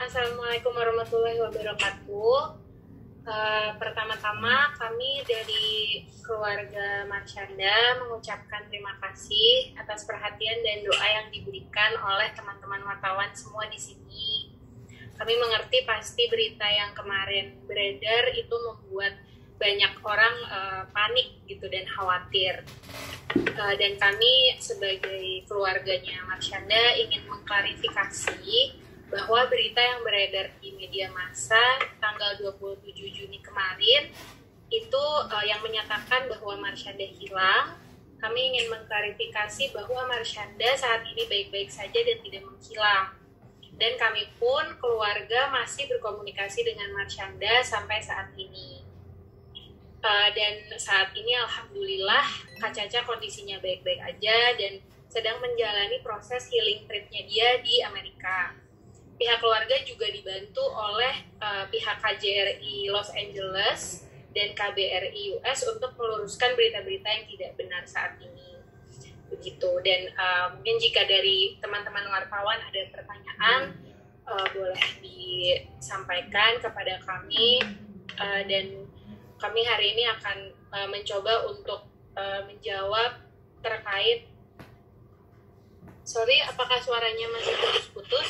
Assalamualaikum warahmatullahi wabarakatuh. Pertama-tama kami dari keluarga Marsyanda mengucapkan terima kasih atas perhatian dan doa yang diberikan oleh teman-teman wartawan semua di sini. Kami mengerti pasti berita yang kemarin beredar itu membuat banyak orang panik gitu dan khawatir. Dan kami sebagai keluarganya Marsyanda ingin mengklarifikasi bahwa berita yang beredar di media massa tanggal 27 Juni kemarin itu yang menyatakan bahwa Marsyanda hilang. Kami ingin mengklarifikasi bahwa Marsyanda saat ini baik-baik saja dan tidak menghilang. Dan kami pun keluarga masih berkomunikasi dengan Marsyanda sampai saat ini. Dan saat ini alhamdulillah Kak Caca kondisinya baik-baik aja dan sedang menjalani proses healing trip-nya dia di Amerika. Pihak keluarga juga dibantu oleh pihak KJRI Los Angeles dan KBRI US untuk meluruskan berita-berita yang tidak benar saat ini. Begitu. Dan mungkin jika dari teman-teman wartawan ada pertanyaan, boleh disampaikan kepada kami. Dan kami hari ini akan mencoba untuk menjawab terkait. Sorry, apakah suaranya masih putus-putus?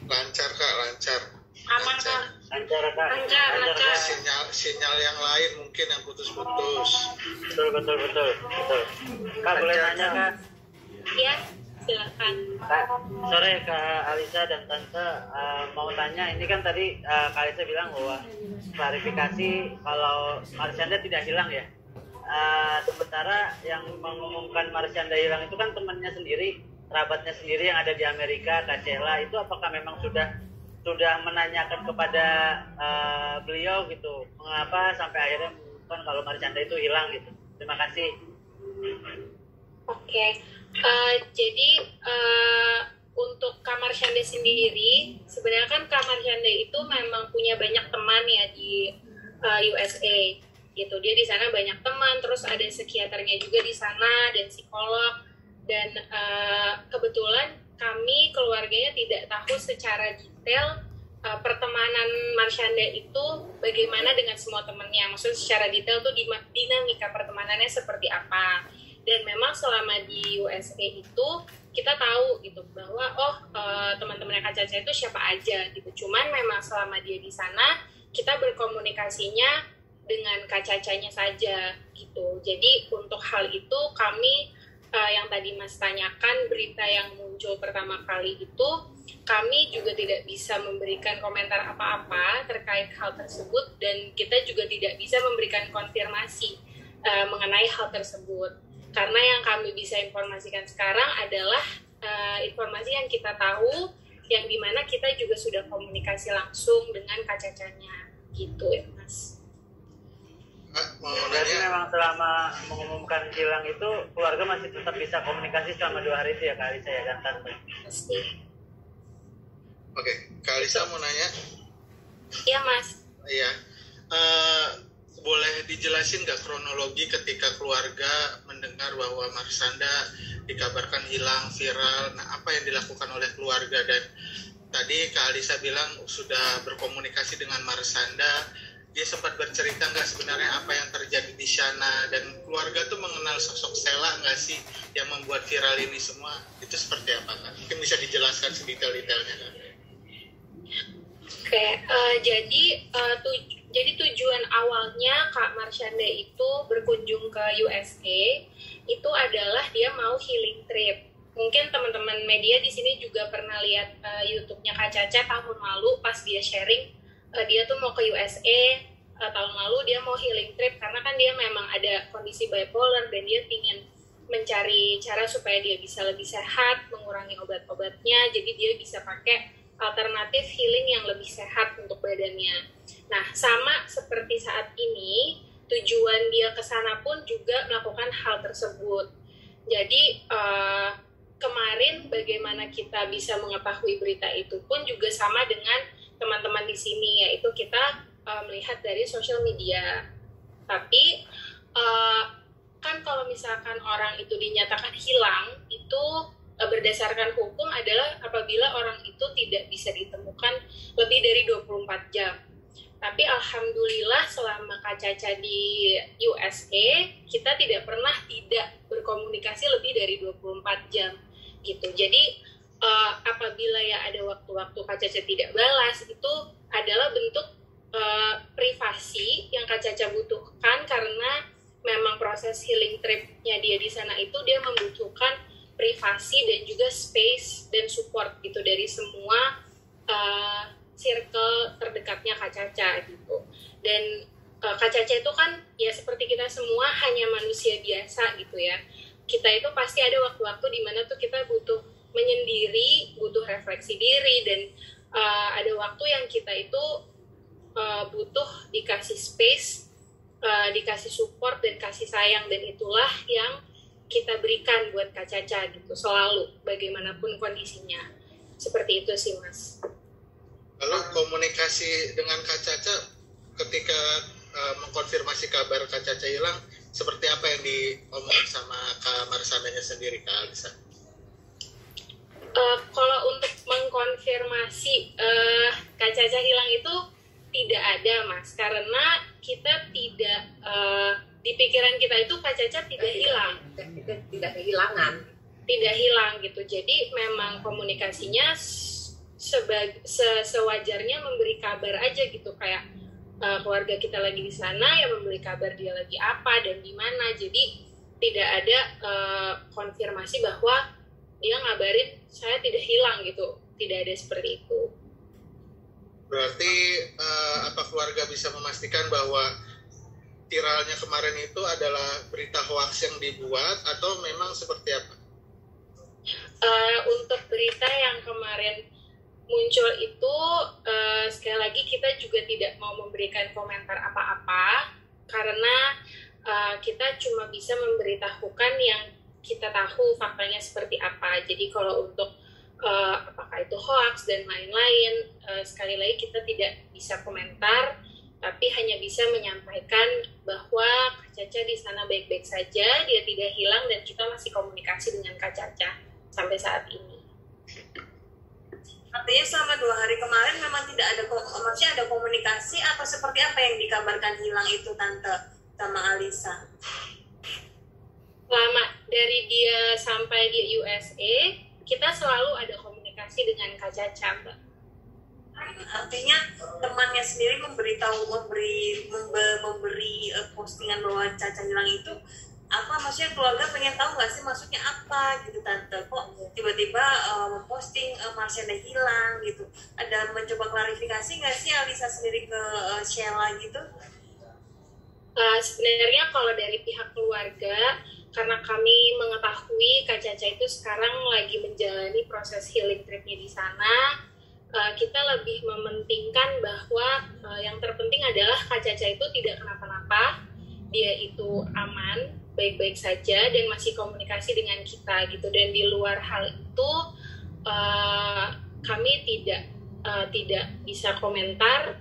Lancar Kak, lancar. Aman Kak? Lancar Kak. Lancar. Sinyal yang lain mungkin yang putus-putus. Betul. Kak boleh nanya Kak? Iya, silakan. Kak, sore Kak Alisa dan Tante, mau tanya, ini kan tadi Kak Alisa bilang bahwa klarifikasi kalau Marsyanda tidak hilang ya. Sementara yang mengumumkan Marsyanda hilang itu kan temannya sendiri, kerabatnya sendiri yang ada di Amerika, Kak Cela. Itu apakah memang sudah menanyakan kepada beliau gitu, mengapa sampai akhirnya mengumumkan kalau Marsyanda itu hilang gitu? Terima kasih. Oke. Jadi untuk Kak Marsyanda sendiri, sebenarnya kan Kak Marsyanda itu memang punya banyak teman ya di USA gitu. Dia di sana banyak teman, terus ada psikiaternya juga di sana dan psikolog. Dan kebetulan kami keluarganya tidak tahu secara detail pertemanan Marsyanda itu bagaimana dengan semua temannya. Maksudnya secara detail tuh dinamika pertemanannya seperti apa. Dan memang selama di USA itu kita tahu gitu bahwa teman-temannya Kak Caca itu siapa aja gitu. Cuman memang selama dia di sana kita berkomunikasinya dengan Kak Cacanya saja gitu. Jadi untuk hal itu kami yang tadi Mas tanyakan berita yang muncul pertama kali itu kami juga tidak bisa memberikan komentar apa-apa terkait hal tersebut dan kita juga tidak bisa memberikan konfirmasi mengenai hal tersebut. Karena yang kami bisa informasikan sekarang adalah informasi yang kita tahu, yang dimana kita juga sudah komunikasi langsung dengan Kak Cacanya, gitu ya Mas. Berarti memang selama mengumumkan hilang itu keluarga masih tetap bisa komunikasi selama 2 hari itu ya Kak Alisa ya dan Tante? Pasti. Oke, Kak Alisa mau nanya? Iya Mas. Iya. Boleh dijelasin nggak kronologi ketika keluarga mendengar bahwa Marsyanda dikabarkan hilang, viral, nah apa yang dilakukan oleh keluarga? Dan tadi Kak Alisa bilang sudah berkomunikasi dengan Marsyanda, dia sempat bercerita nggak sebenarnya apa yang terjadi di sana, dan keluarga tuh mengenal sosok Sela nggak sih yang membuat viral ini semua, itu seperti apa Kak? Mungkin bisa dijelaskan sedetail-detailnya Kak? Oke, jadi tujuan awalnya Kak Marsyanda itu berkunjung ke USA itu adalah dia mau healing trip. Mungkin teman-teman media di sini juga pernah lihat YouTube-nya Kak Caca tahun lalu pas dia sharing dia tuh mau ke USA tahun lalu, dia mau healing trip karena kan dia memang ada kondisi bipolar dan dia ingin mencari cara supaya dia bisa lebih sehat, mengurangi obat-obatnya, jadi dia bisa pakai alternatif healing yang lebih sehat untuk badannya. Nah, sama seperti saat ini, tujuan dia ke sana pun juga melakukan hal tersebut. Jadi kemarin bagaimana kita bisa mengetahui berita itu pun juga sama dengan teman-teman di sini, yaitu kita melihat dari sosial media. Tapi kan kalau misalkan orang itu dinyatakan hilang, itu berdasarkan hukum adalah apabila orang itu tidak bisa ditemukan lebih dari 24 jam. Tapi alhamdulillah selama Kak Caca di USA, kita tidak pernah tidak berkomunikasi lebih dari 24 jam gitu. Jadi apabila ya ada waktu-waktu Kak Caca tidak balas, itu adalah bentuk privasi yang Kak Caca butuhkan, karena memang proses healing trip-nya dia di sana itu dia membutuhkan privasi dan juga space dan support gitu dari semua circle terdekatnya Kak Caca gitu. Dan Kak Caca itu kan ya seperti kita semua hanya manusia biasa gitu ya. Kita itu pasti ada waktu-waktu di mana tuh kita butuh menyendiri, butuh refleksi diri, dan ada waktu yang kita itu butuh dikasih space, dikasih support dan kasih sayang, dan itulah yang kita berikan buat Kak Caca gitu selalu bagaimanapun kondisinya. Seperti itu sih Mas. Lalu komunikasi dengan Kak Caca ketika mengkonfirmasi kabar Kak Caca hilang, seperti apa yang diomongin sama Kak Marsandanya sendiri, Kak Alisa? Kalau untuk mengkonfirmasi Kak Caca hilang itu tidak ada Mas, karena kita tidak di pikiran kita itu Kak Caca tidak hilang, tidak kehilangan, tidak hilang gitu. Jadi memang komunikasinya sewajarnya memberi kabar aja gitu, kayak keluarga kita lagi di sana ya memberi kabar dia lagi apa dan di mana. Jadi tidak ada konfirmasi bahwa dia ngabarin saya tidak hilang gitu, tidak ada seperti itu. Berarti apa keluarga bisa memastikan bahwa viralnya kemarin itu adalah berita hoax yang dibuat atau memang seperti apa? Untuk berita yang kemarin muncul itu sekali lagi kita juga tidak mau memberikan komentar apa-apa, karena kita cuma bisa memberitahukan yang kita tahu faktanya seperti apa. Jadi kalau untuk apakah itu hoax dan lain-lain, sekali lagi kita tidak bisa komentar, tapi hanya bisa menyampaikan bahwa Kak Caca di sana baik-baik saja, dia tidak hilang, dan kita masih komunikasi dengan Kak Caca sampai saat ini. Artinya selama 2 hari kemarin memang tidak ada, maksudnya ada komunikasi atau seperti apa yang dikabarkan hilang itu Tante sama Alisa? Lama dari dia sampai di USA, kita selalu ada komunikasi dengan Kak Caca, Mbak. Artinya temannya sendiri memberi postingan bahwa Caca hilang itu apa, maksudnya keluarga pengen tahu nggak sih maksudnya apa gitu Tante, kok tiba-tiba memposting Marsyanda hilang gitu, ada mencoba klarifikasi nggak sih Alisa sendiri ke Sheila gitu? Sebenarnya kalau dari pihak keluarga, karena kami mengetahui Kak Caca itu sekarang lagi menjalani proses healing trip-nya di sana, kita lebih mementingkan bahwa yang terpenting adalah Kak Caca itu tidak kenapa-napa, dia itu aman, baik-baik saja, dan masih komunikasi dengan kita gitu. Dan di luar hal itu kami tidak bisa komentar,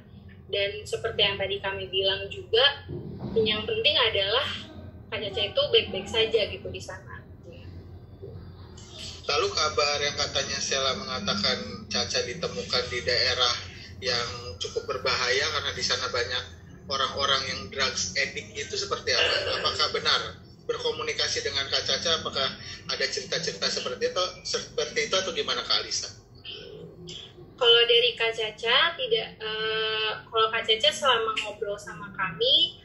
dan seperti yang tadi kami bilang juga, yang penting adalah Kak Caca itu baik-baik saja gitu di sana. Lalu kabar yang katanya Sheila mengatakan Caca ditemukan di daerah yang cukup berbahaya karena di sana banyak orang-orang yang drugs addict, itu seperti apa? Apakah benar? Berkomunikasi dengan Kak Caca, apakah ada cerita-cerita seperti itu atau gimana Kak Alisa? Kalau dari Kak Caca tidak, kalau Kak Caca selama ngobrol sama kami,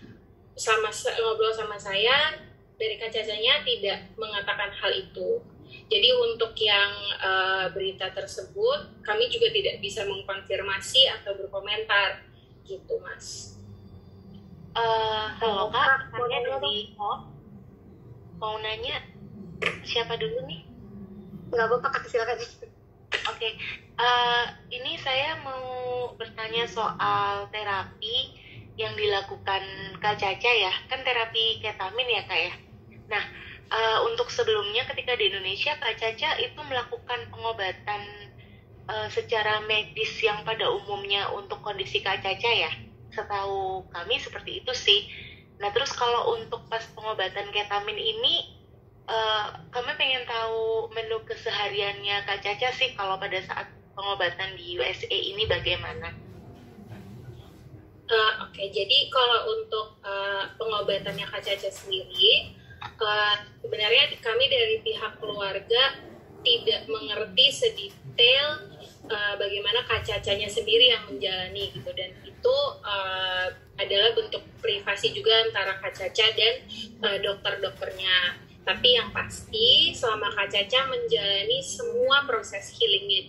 ngobrol sama saya, dari Kak Cacanya tidak mengatakan hal itu. Jadi untuk yang berita tersebut, kami juga tidak bisa mengkonfirmasi atau berkomentar, gitu Mas. Halo Kak, saya dari mau nanya siapa dulu nih? Nggak apa-apa Kak, silakan. Oke, ini saya mau bertanya soal terapi yang dilakukan Kak Caca ya, kan terapi ketamin ya Kak ya. Nah, untuk sebelumnya ketika di Indonesia Kak Caca itu melakukan pengobatan secara medis yang pada umumnya untuk kondisi Kak Caca ya, setahu kami seperti itu sih. Nah terus kalau untuk pas pengobatan ketamin ini kami pengen tahu menu kesehariannya Kak Caca sih kalau pada saat pengobatan di USA ini bagaimana? Oke, jadi kalau untuk pengobatannya Kak Caca sendiri, sebenarnya kami dari pihak keluarga tidak mengerti sedetail bagaimana Kak Cacanya sendiri yang menjalani gitu, dan itu adalah bentuk privasi juga antara Kak Caca dan dokter-dokternya. Tapi yang pasti selama Kak Caca menjalani semua proses healingnya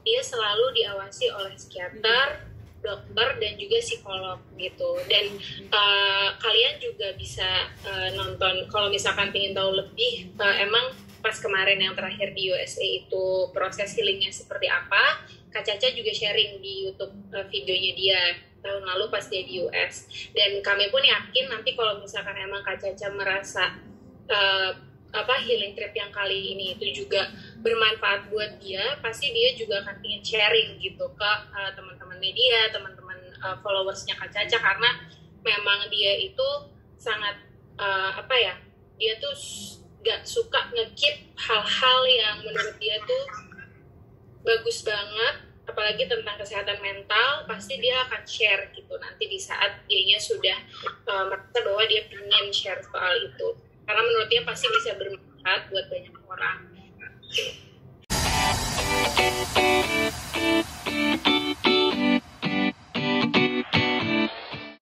dia selalu diawasi oleh psikiater, dokter, dan juga psikolog gitu. Dan kalian juga bisa nonton kalau misalkan ingin tahu lebih emang pas kemarin yang terakhir di USA itu proses healingnya seperti apa, Kak Caca juga sharing di YouTube videonya dia tahun lalu pas dia di US. Dan kami pun yakin nanti kalau misalkan emang Kak Caca merasa healing trip yang kali ini itu juga bermanfaat buat dia, pasti dia juga akan ingin sharing gitu ke teman-teman media, teman-teman followersnya Kak Caca, karena memang dia itu sangat dia tuh gak suka nge-keep hal-hal yang menurut dia tuh bagus banget, apalagi tentang kesehatan mental, pasti dia akan share gitu nanti di saat dianya sudah merasa bahwa dia ingin share soal itu, karena menurut dia pasti bisa bermanfaat buat banyak orang.